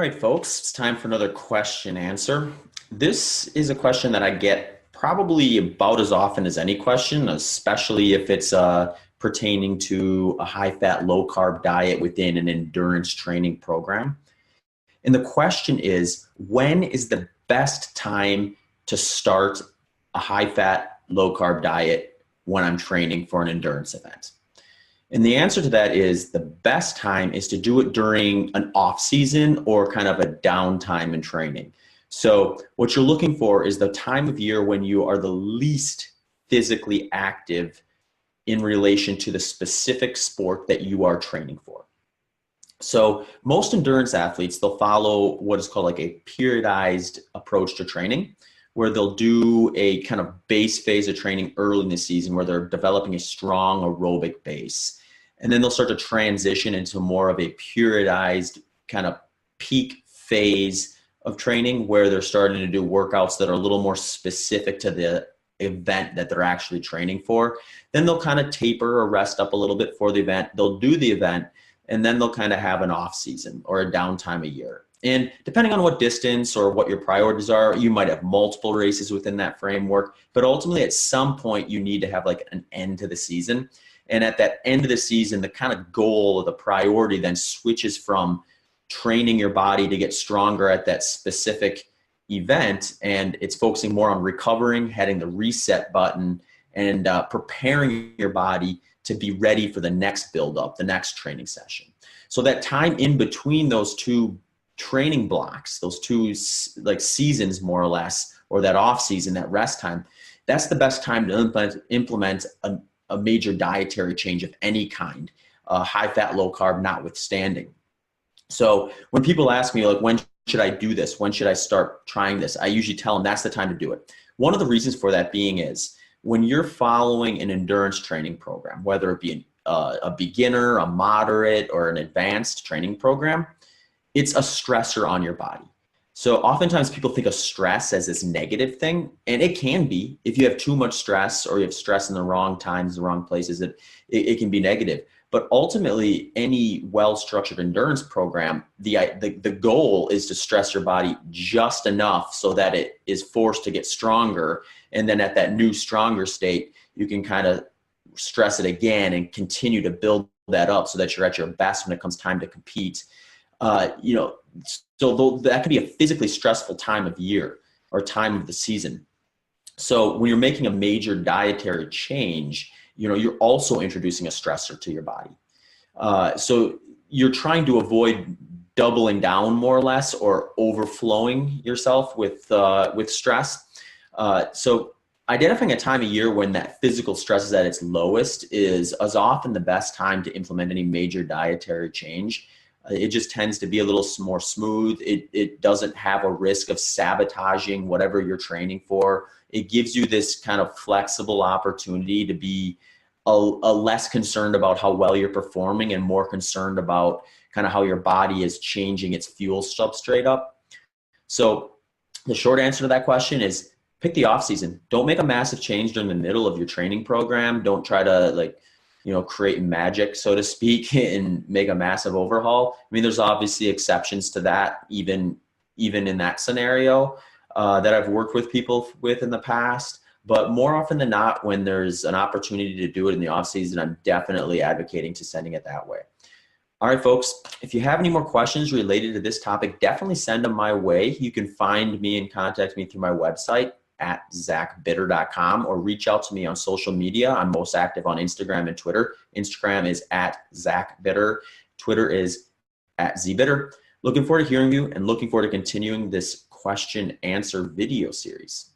All right, folks, it's time for another question answer. This is a question that I get probably about as often as any question, especially if it's pertaining to a high-fat, low-carb diet within an endurance training program. And the question is, when is the best time to start a high-fat, low-carb diet when I'm training for an endurance event? And the answer to that is the best time is to do it during an off season or kind of a downtime in training. So what you're looking for is the time of year when you are the least physically active in relation to the specific sport that you are training for. So most endurance athletes, they'll follow what is called like a periodized approach to training, where they'll do a kind of base phase of training early in the season where they're developing a strong aerobic base. And then they'll start to transition into more of a periodized kind of peak phase of training where they're starting to do workouts that are a little more specific to the event that they're actually training for. Then they'll kind of taper or rest up a little bit for the event. They'll do the event, and then they'll kind of have an off season or a downtime a year. And depending on what distance or what your priorities are, you might have multiple races within that framework, but ultimately at some point you need to have like an end to the season. And at that end of the season, the kind of goal or the priority then switches from training your body to get stronger at that specific event, and it's focusing more on recovering, hitting the reset button, and preparing your body to be ready for the next build-up, the next training session. So that time in between those two training blocks, those two like seasons more or less, or that off season, that rest time, that's the best time to implement a major dietary change of any kind, high fat, low carb notwithstanding. So when people ask me, like, when should I do this? When should I start trying this? I usually tell them that's the time to do it. One of the reasons for that being is when you're following an endurance training program, whether it be a beginner, a moderate, or an advanced training program, it's a stressor on your body. So oftentimes people think of stress as this negative thing, and it can be. If you have too much stress or you have stress in the wrong times, the wrong places, it can be negative. But ultimately, any well-structured endurance program, the goal is to stress your body just enough so that it is forced to get stronger. And then at that new, stronger state, you can kind of stress it again and continue to build that up so that you're at your best when it comes time to compete. So that could be a physically stressful time of year or time of the season. So when you're making a major dietary change, you're also introducing a stressor to your body. So you're trying to avoid doubling down more or less or overflowing yourself with stress. So identifying a time of year when that physical stress is at its lowest is often the best time to implement any major dietary change. It just tends to be a little more smooth. It doesn't have a risk of sabotaging whatever you're training for. It gives you this kind of flexible opportunity to be a less concerned about how well you're performing and more concerned about kind of how your body is changing its fuel substrate up. So the short answer to that question is pick the off season. Don't make a massive change during the middle of your training program. Don't try to create magic, so to speak, and make a massive overhaul. I mean, there's obviously exceptions to that, even in that scenario that I've worked with people with in the past. But more often than not, when there's an opportunity to do it in the off season, I'm definitely advocating to sending it that way. All right, folks, if you have any more questions related to this topic, definitely send them my way. You can find me and contact me through my website at zachbitter.com or reach out to me on social media. I'm most active on Instagram and Twitter. Instagram is at zachbitter. Twitter is at zbitter. Looking forward to hearing you and looking forward to continuing this question answer video series.